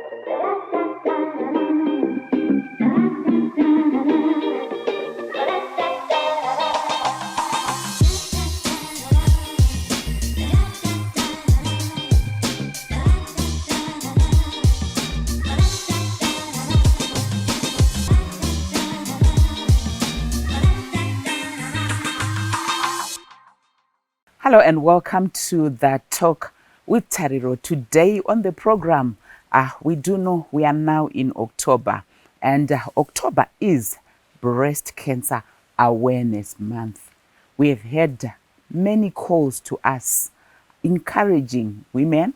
Hello and welcome to the Talk with Tariro. Today on the program, we do know we are now in October, and October is Breast Cancer Awareness Month. We have had many calls to us encouraging women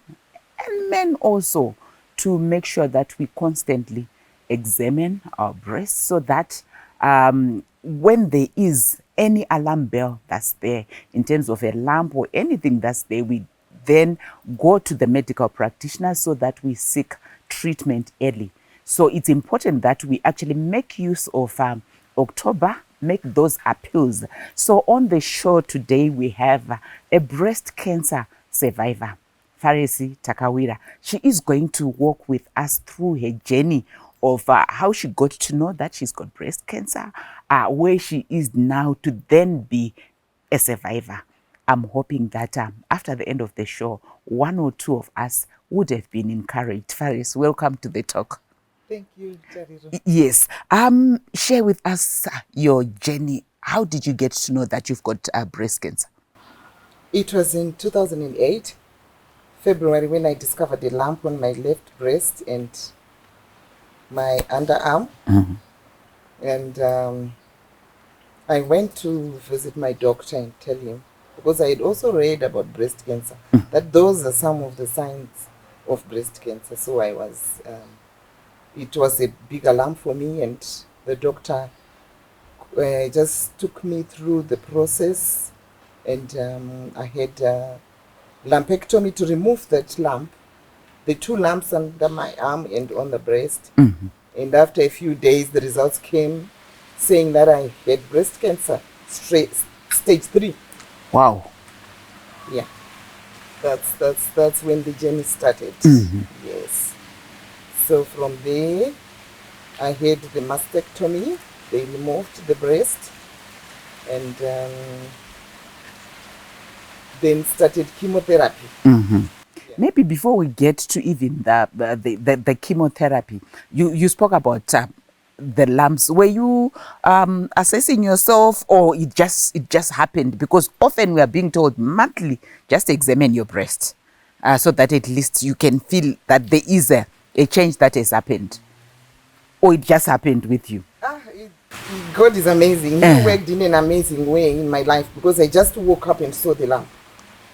and men also to make sure that we constantly examine our breasts so that when there is any alarm bell that's there in terms of a lump or anything that's there, we then go to the medical practitioner so that we seek treatment early. So it's important that we actually make use of October, make those appeals. So on the show today, we have a breast cancer survivor, Farisi Takawira. She is going to walk with us through her journey of how she got to know that she's got breast cancer, where she is now to then be a survivor. I'm hoping that after the end of the show, one or two of us would have been encouraged. Faris, welcome to the talk. Thank you, Tariro. Yes. Share with us your journey. How did you get to know that you've got breast cancer? It was in 2008, February, when I discovered a lump on my left breast and my underarm. And I went to visit my doctor and tell him, because I had also read about breast cancer, that those are some of the signs of breast cancer. So I was, it was a big alarm for me, and the doctor just took me through the process, and I had lumpectomy to remove that lump, the two lumps under my arm and on the breast. And after a few days, the results came saying that I had breast cancer, stage 3. Wow. Yeah. That's when the journey started. Yes. So from there, I had the mastectomy. They removed the breast, and then started chemotherapy. Maybe before we get to even the chemotherapy, you spoke about the lumps. Were you assessing yourself, or it just happened? Because often we are being told monthly, just examine your breast, so that at least you can feel that there is a change that has happened, or it just happened with you. God is amazing. He worked in an amazing way in my life, because I just woke up and saw the lump.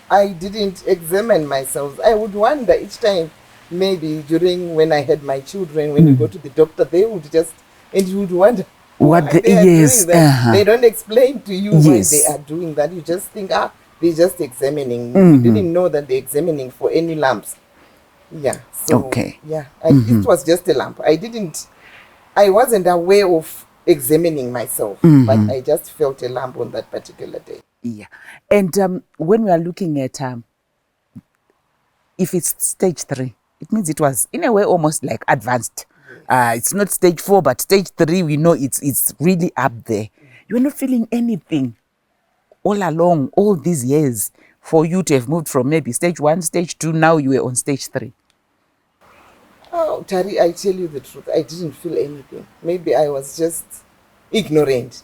I didn't examine myself. I would wonder each time, maybe during when I had my children, when you go to the doctor, they would just, and you would wonder what why they are doing that. They don't explain to you why they are doing that. You just think, they're just examining. You didn't know that they're examining for any lumps. Yeah. So, okay. Yeah. It was just a lump. I wasn't aware of examining myself, but I just felt a lump on that particular day. Yeah. And when we are looking at if it's stage 3, it means it was in a way almost like advanced. It's not stage 4, but stage 3, we know it's really up there. You're not feeling anything all along, all these years, for you to have moved from maybe stage 1, stage 2, now you were on stage 3. Oh, Tari, I tell you the truth, I didn't feel anything. Maybe I was just ignorant.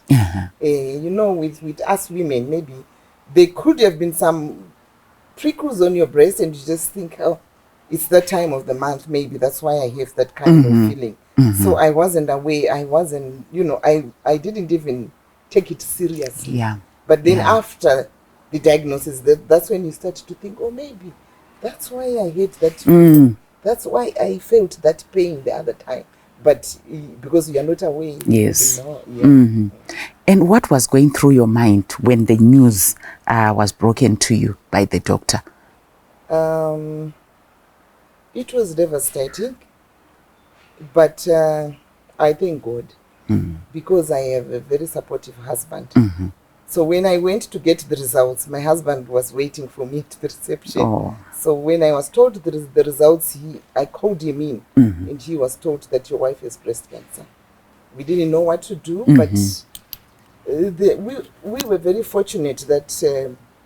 You know, with us women, maybe there could have been some prickles on your breast, and you just think, oh, it's that time of the month, maybe that's why I have that kind of feeling. So I wasn't aware. I wasn't, I didn't even take it seriously. Yeah. But then after the diagnosis, that's when you start to think, oh, maybe that's why I hate that. That's why I felt that pain the other time. But because you are not aware. Yes. Yeah. And what was going through your mind when the news was broken to you by the doctor? It was devastating. But I thank God. Because I have a very supportive husband. So when I went to get the results, my husband was waiting for me at the reception. Oh. So when I was told the results, I called him in, and he was told that your wife has breast cancer. We didn't know what to do, but we were very fortunate that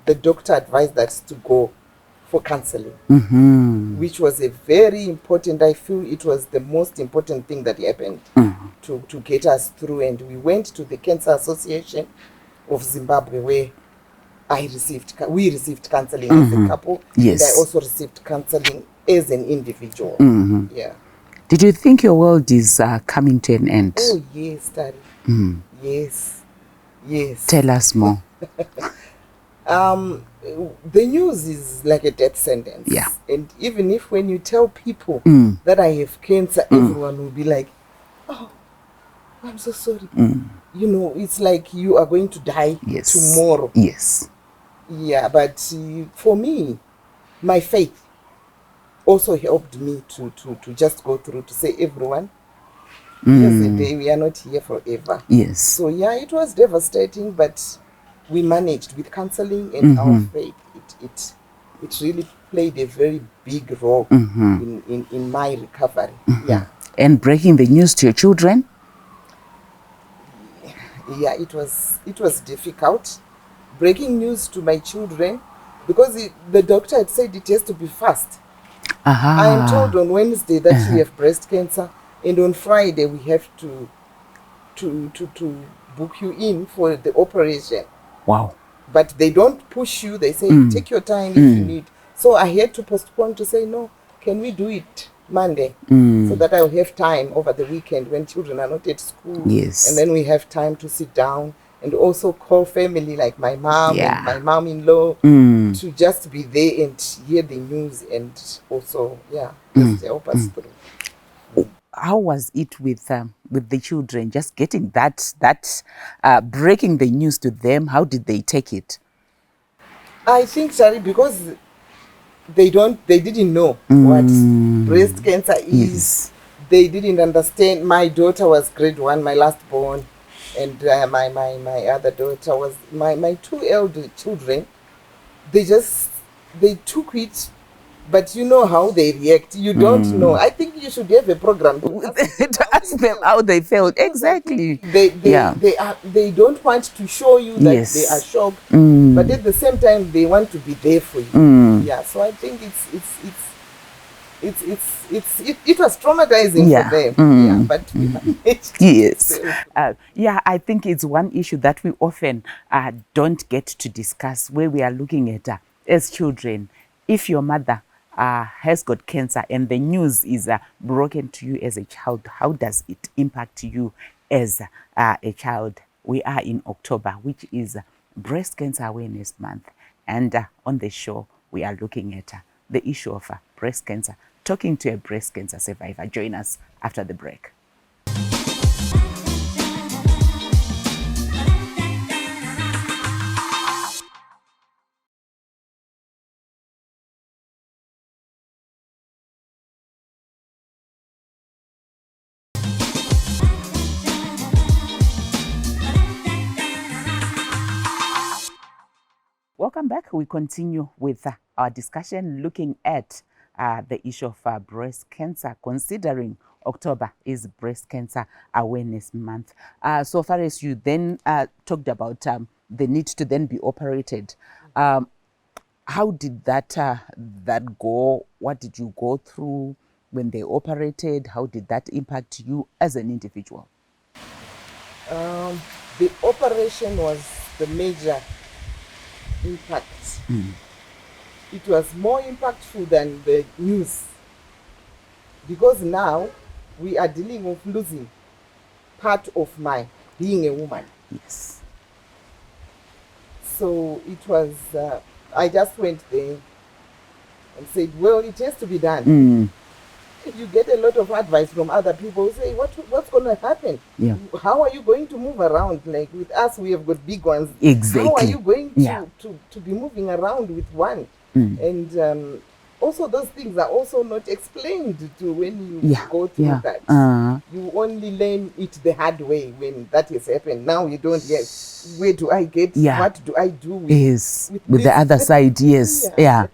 the doctor advised us to go for counseling, which was a very important, I feel it was the most important thing that happened to get us through. And we went to the Cancer Association of Zimbabwe, where we received counseling as a couple, Yes. and I also received counseling as an individual. Yeah. Did you think your world is coming to an end? Oh yes, Daddy. Yes. Tell us more. The news is like a death sentence. Yeah. And even if when you tell people that I have cancer, everyone will be like, "Oh, I'm so sorry." You know, it's like you are going to die tomorrow. Yes. Yeah, but for me, my faith also helped me to just go through, to say, everyone, here's the day, we are not here forever. Yes. So yeah, it was devastating, but we managed with counseling and our faith. It really played a very big role in my recovery. Yeah. And breaking the news to your children? Yeah, it was difficult. Breaking news to my children, because the doctor had said it has to be fast. I am told on Wednesday that you have breast cancer, and on Friday we have to book you in for the operation. Wow. But they don't push you. They say, take your time if you need. So I had to postpone, to say, no, can we do it Monday? So that I'll have time over the weekend when children are not at school. Yes. And then we have time to sit down and also call family like my mom and my mom-in-law to just be there and hear the news, and also, just help us through. How was it with the children? Just getting that breaking the news to them. How did they take it? I think, sorry, because they didn't know what breast cancer is. Yes. They didn't understand. My daughter was grade 1, my last born, and my other daughter was my two elder children. They took it. But you know how they react. You don't know. I think you should have a program to ask them how they felt. Exactly. They don't want to show you that they are shocked, but at the same time they want to be there for you. Yeah. So I think it was traumatizing for them. Yeah. But we managed. Yes. I think it's one issue that we often don't get to discuss, where we are looking at as children. If your mother has got cancer and the news is broken to you as a child, how does it impact you as a child? We are in October, which is Breast Cancer Awareness Month. And on the show, we are looking at the issue of breast cancer, talking to a breast cancer survivor. Join us after the break. Welcome back. We continue with our discussion looking at the issue of breast cancer, considering October is Breast Cancer Awareness Month. So far as you then talked about the need to then be operated, how did that go? What did you go through when they operated? How did that impact you as an individual? The operation was the major impact. It was more impactful than the news, because now we are dealing with losing part of my being a woman. Yes. So it was, I just went there and said, well, it has to be done. You get a lot of advice from other people who say, what's going to happen? Yeah. How are you going to move around? Like with us, we have got big ones. Exactly. How are you going to be moving around with one? And also those things are also not explained to when you go through that. You only learn it the hard way when that has happened. Now you don't get, where do I get, what do I do with the other side? Yes. Yes.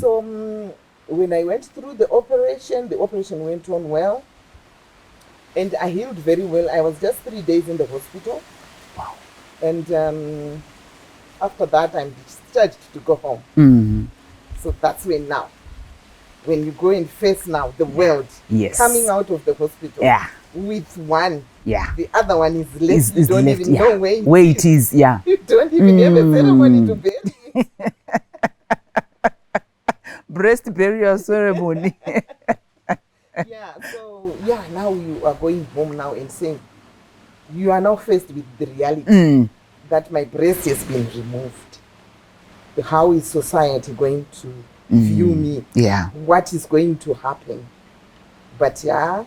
So when I went through the operation went on well, and I healed very well. I was just 3 days in the hospital. Wow. And after that, I'm discharged to go home. So that's when you go and face now the world, coming out of the hospital with one, the other one is left. You don't even know where it is. You don't even have a ceremony to bury it. Breast burial ceremony. Now you are going home now and saying, you are now faced with the reality that my breast has been removed. How is society going to view me? What is going to happen? But as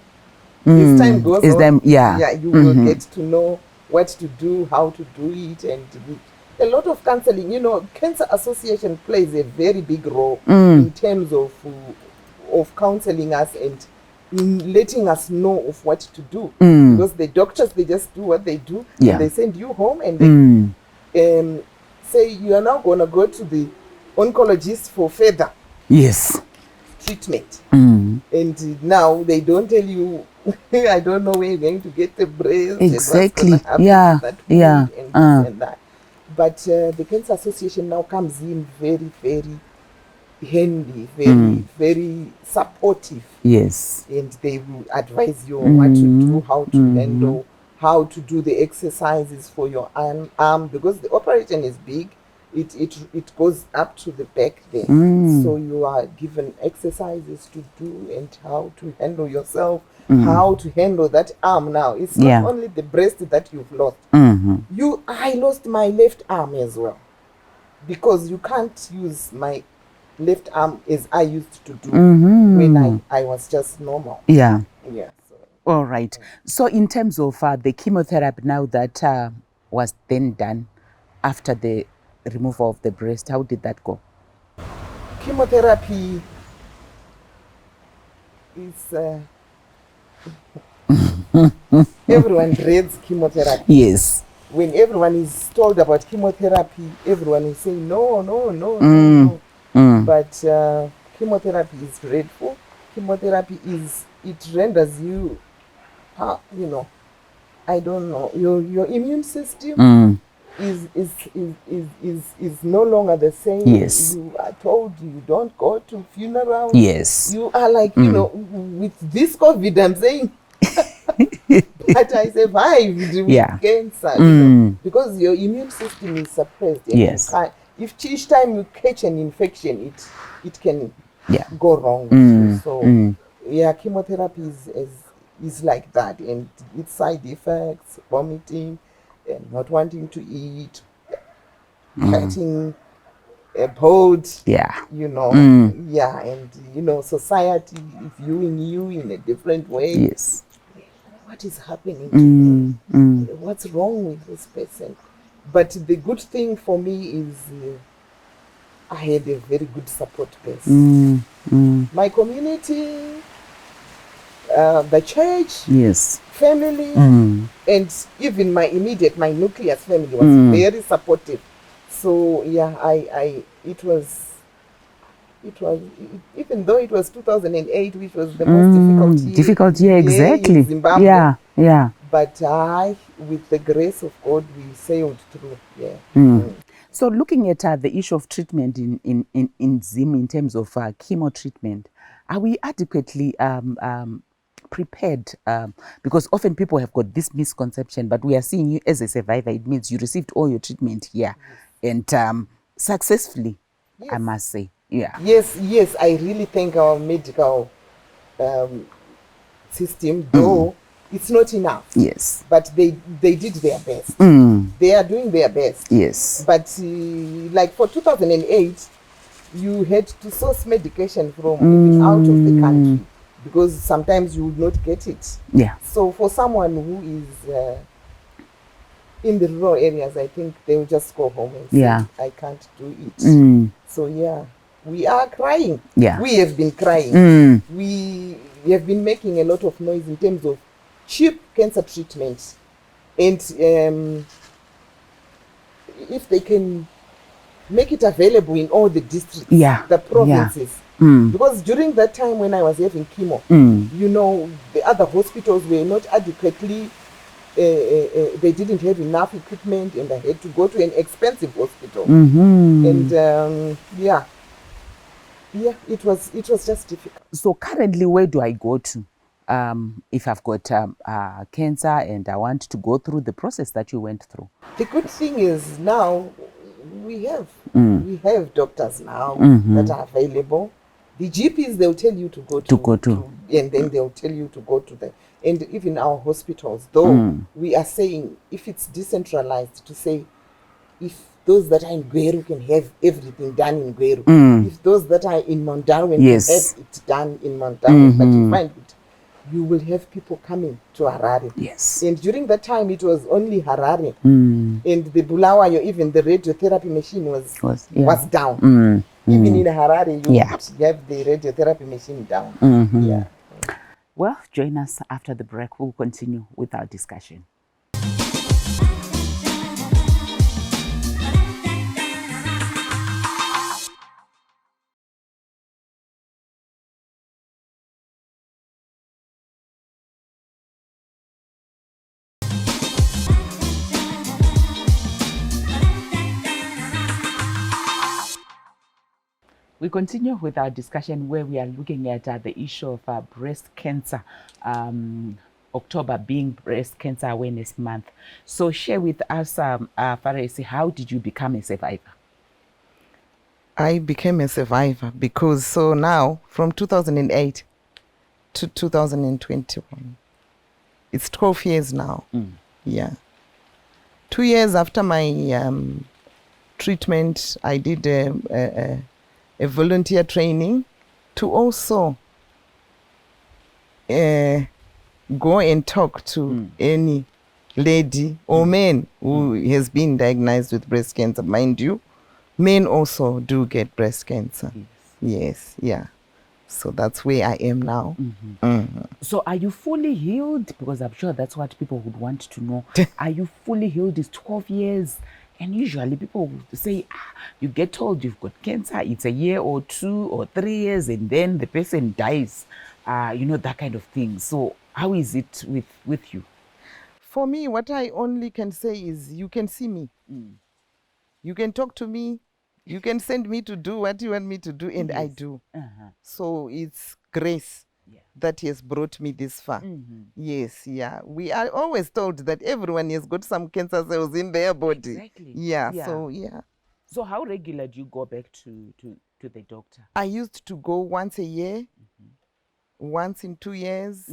time goes on, you will get to know what to do, how to do it, and a lot of counseling. You know, Cancer Association plays a very big role in terms of counseling us and in letting us know of what to do. Because the doctors, they just do what they do, and they send you home, and they say you are now going to go to the oncologist for further treatment. And now they don't tell you, I don't know where you're going to get the breast, exactly, and what's going to happen to that food, and this and that. But the Cancer Association now comes in very, very handy, very, very supportive. And they will advise you on what to do, how to handle, how to do the exercises for your arm, because the operation is big. It goes up to the back there. So you are given exercises to do and how to handle yourself, how to handle that arm now. It's not only the breast that you've lost. I lost my left arm as well, because you can't use my left arm as I used to do when I was just normal. All right. So in terms of the chemotherapy now that was then done after the removal of the breast, how did that go? Chemotherapy is everyone dreads chemotherapy. When everyone is told about chemotherapy, everyone is saying no. But chemotherapy is dreadful. Chemotherapy it renders you, I don't know, your immune system is no longer the same. You are told you don't go to funerals. You are like, with this COVID, I'm saying, but I survived with cancer, because your immune system is suppressed. And if each time you catch an infection, it can go wrong with you. So chemotherapy is like that, and its side effects, vomiting, and not wanting to eat, catching a boat, and society viewing you in a different way. What is happening to me? What's wrong with this person? But the good thing for me is I had a very good support base. My community, the church, family, and even my nucleus family was very supportive. So it was even though it was 2008, which was the most difficult year in Zimbabwe. But with the grace of God, we sailed through. So looking at the issue of treatment in Zim in terms of chemo treatment, are we adequately prepared? Because often people have got this misconception, but we are seeing you as a survivor. It means you received all your treatment here and successfully, I must say. Yes, I really thank our medical system, though it's not enough. But they did their best. They are doing their best. But like for 2008, you had to source medication from even out of the country, because sometimes you would not get it. So for someone who is in the rural areas, I think they will just go home and say, I can't do it. So we are crying. Yeah. We have been crying. Mm. We have been making a lot of noise in terms of cheap cancer treatment. And if they can make it available in all the districts, Yeah. the provinces. Yeah. Mm. Because during that time when I was having chemo, you know, the other hospitals were not adequately, they didn't have enough equipment, and I had to go to an expensive hospital. And yeah, it was just difficult. So currently, where do I go to if I've got cancer and I want to go through the process that you went through? The good thing is now we have doctors now that are available. The GPs, they'll tell you to go to, and then they'll tell you to go to the, and even our hospitals, though we are saying if it's decentralized, to say if those that are in Gweru can have everything done in Gweru, if those that are in Mount Darwin can have it done in Mount Darwin, but you find it, you will have people coming to Harare. Yes. And during that time, it was only Harare. And the Bulawayo, even the radiotherapy machine was down. Even in Harare, you could have the radiotherapy machine down. Yeah. Well, join us after the break. We'll continue with our discussion. We continue with our discussion where we are looking at the issue of breast cancer, October being Breast Cancer Awareness Month. So share with us, Faresi, how did you become a survivor? I became a survivor because so now from 2008 to 2021, it's 12 years now. Yeah. 2 years after my treatment, I did a volunteer training to also go and talk to any lady or man who has been diagnosed with breast cancer. Mind you, men also do get breast cancer. Yes, yeah. So that's where I am now. So are you fully healed? Because I'm sure that's what people would want to know. Are you fully healed? It's 12 years. And usually people would say, you get told you've got cancer, it's a year or 2 or 3 years, and then the person dies. You know, that kind of thing. So how is it with you? For me, what I only can say is you can see me. You can talk to me. You can send me to do what you want me to do, and I do. So it's grace that has brought me this far. Yes, yeah. We are always told that everyone has got some cancer cells in their body. Exactly. Yeah, so yeah. So how regular do you go back to the doctor? I used to go once a year, once in 2 years,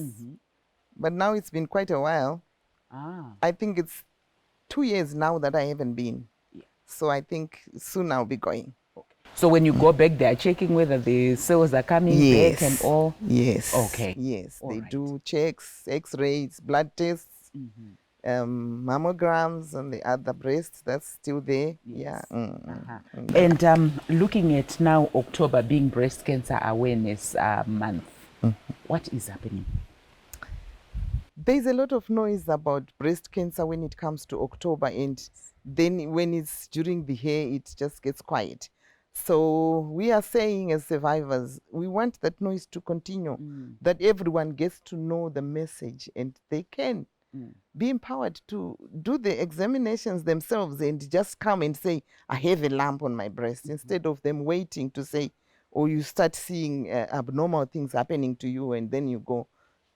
but now it's been quite a while. I think it's 2 years now that I haven't been. So I think soon I'll be going. So when you go back, they are checking whether the cells are coming back and all? Yes. Okay. Yes, they do checks, x-rays, blood tests, mammograms on the other breast, that's still there. Yes. Yeah. And looking at now October being Breast Cancer Awareness Month, what is happening? There's a lot of noise about breast cancer when it comes to October, and then when it's during the year, it just gets quiet. So we are saying as survivors, we want that noise to continue, that everyone gets to know the message and they can be empowered to do the examinations themselves and just come and say, I have a lump on my breast, instead of them waiting to say, or you start seeing abnormal things happening to you and then you go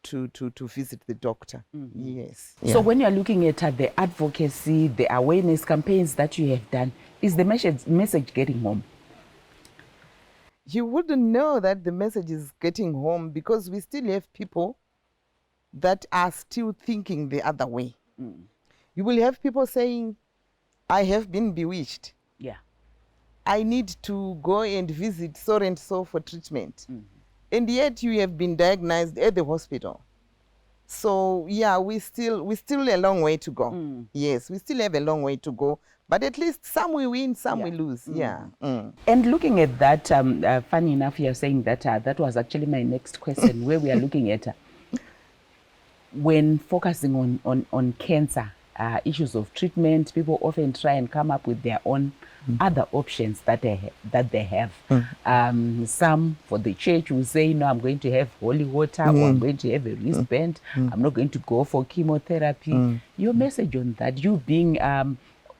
to visit the doctor. Yes. So when you're looking at the advocacy, the awareness campaigns that you have done, is the message getting home? You wouldn't know that the message is getting home because we still have people that are still thinking the other way. You will have people saying, I have been bewitched. Yeah. I need to go and visit so and so for treatment. And yet you have been diagnosed at the hospital. So yeah, we still a long way to go. Yes, we still have a long way to go. But at least some we win, some we Yeah. lose. Yeah. And looking at that, funny enough, you're saying that that was actually my next question, where we are looking at when focusing on cancer, issues of treatment, people often try and come up with their own other options that they have. Some for the church will say, no, I'm going to have holy water, or I'm going to have a wristband. I'm not going to go for chemotherapy. Your message on that, you being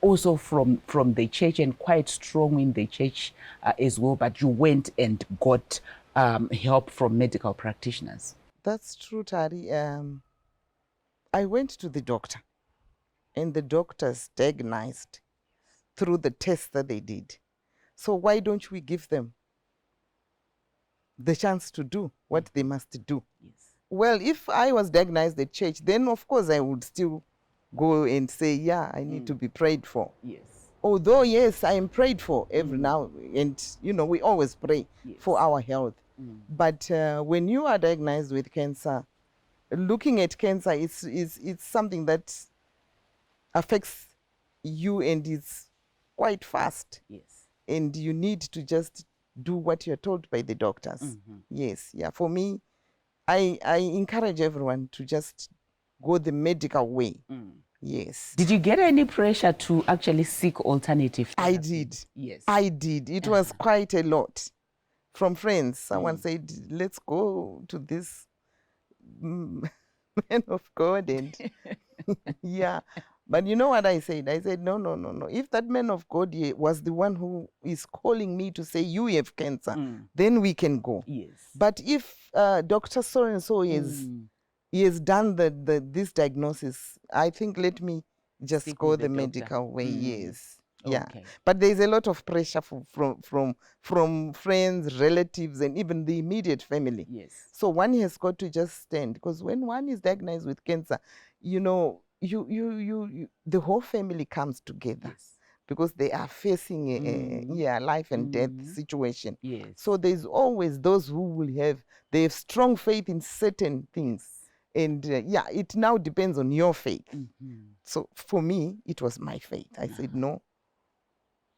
also from the church and quite strong in the church as well, but you went and got help from medical practitioners. That's true, Tari. I went to the doctor, and the doctors diagnosed through the tests that they did. So why don't we give them the chance to do what they must do? Yes. Well, if I was diagnosed at church, then of course I would still go and say, yeah, I need to be prayed for. Yes. Although, yes, I am prayed for every now, and we always pray for our health. But when you are diagnosed with cancer, looking at cancer, it's something that affects you, and it's quite fast. Yes. And you need to just do what you're told by the doctors. Yes, yeah. For me, I encourage everyone to just go the medical way. Yes. Did you get any pressure to actually seek alternative therapy? I did. Yes. I did. It was quite a lot from friends. Someone said, let's go to this man of God. And yeah. But you know what I said? I said, no. If that man of God was the one who is calling me to say, you have cancer, then we can go. Yes. But if Dr. So-and-so he has done this diagnosis, I think let me just Stick go with the the doctor. medical way. Yes. Yeah. Okay. But there's a lot of pressure from friends, relatives, and even the immediate family. Yes. So one has got to just stand, because when one is diagnosed with cancer, you the whole family comes together. Yes. Because they are facing a life and death situation. Yes. So there's always those who they have strong faith in certain things. And it now depends on your faith. So for me, it was my faith. I said, no,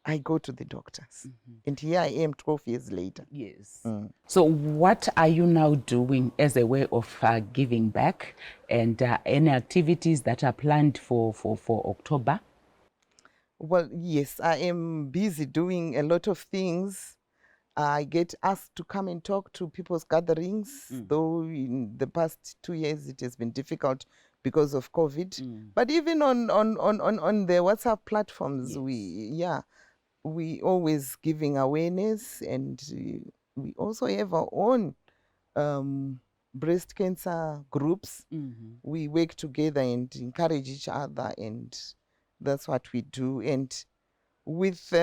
I go to the doctors. And here I am 12 years later. Yes. So what are you now doing as a way of giving back, and any activities that are planned for October? Well, yes, I am busy doing a lot of things. I get asked to come and talk to people's gatherings, though in the past 2 years it has been difficult because of COVID. But even on the WhatsApp platforms, we always giving awareness, and we also have our own breast cancer groups. We work together and encourage each other, and that's what we do. And with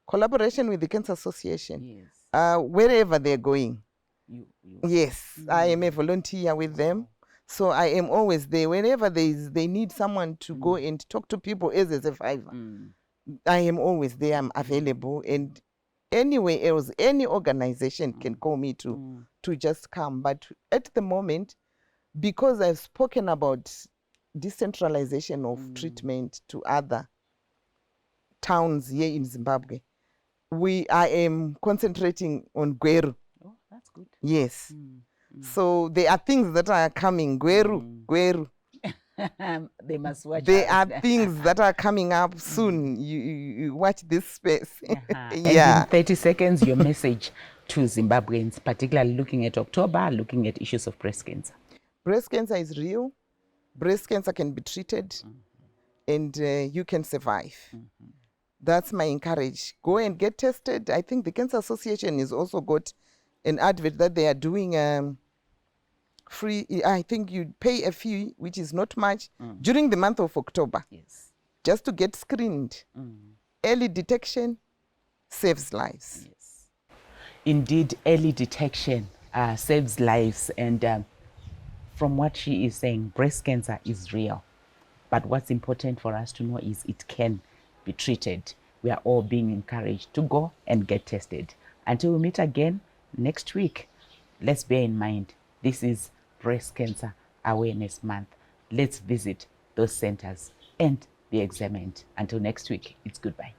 collaboration with the Cancer Association, wherever they're going, yes, I am a volunteer with them. So I am always there. Whenever they need someone to go and talk to people as a survivor, I am always there. I'm available. And anywhere else, any organization can call me to just come. But at the moment, because I've spoken about decentralization of treatment to other towns here in Zimbabwe, I am concentrating on Gweru. Oh, that's good. Yes. So there are things that are coming. Gweru. They must watch There out. are things that are coming up soon. You watch this space. And in 30 seconds, your message to Zimbabweans, particularly looking at October, looking at issues of breast cancer. Breast cancer is real. Breast cancer can be treated, and you can survive. That's my encourage. Go and get tested. I think the Cancer Association has also got an advert that they are doing free. I think you pay a fee, which is not much, during the month of October. Yes. Just to get screened. Early detection saves lives. Yes. Indeed, early detection saves lives. And from what she is saying, breast cancer is real. But what's important for us to know is it can be treated. We are all being encouraged to go and get tested. Until we meet again next week, let's bear in mind, this is Breast Cancer Awareness Month. Let's visit those centers and be examined. Until next week, it's goodbye.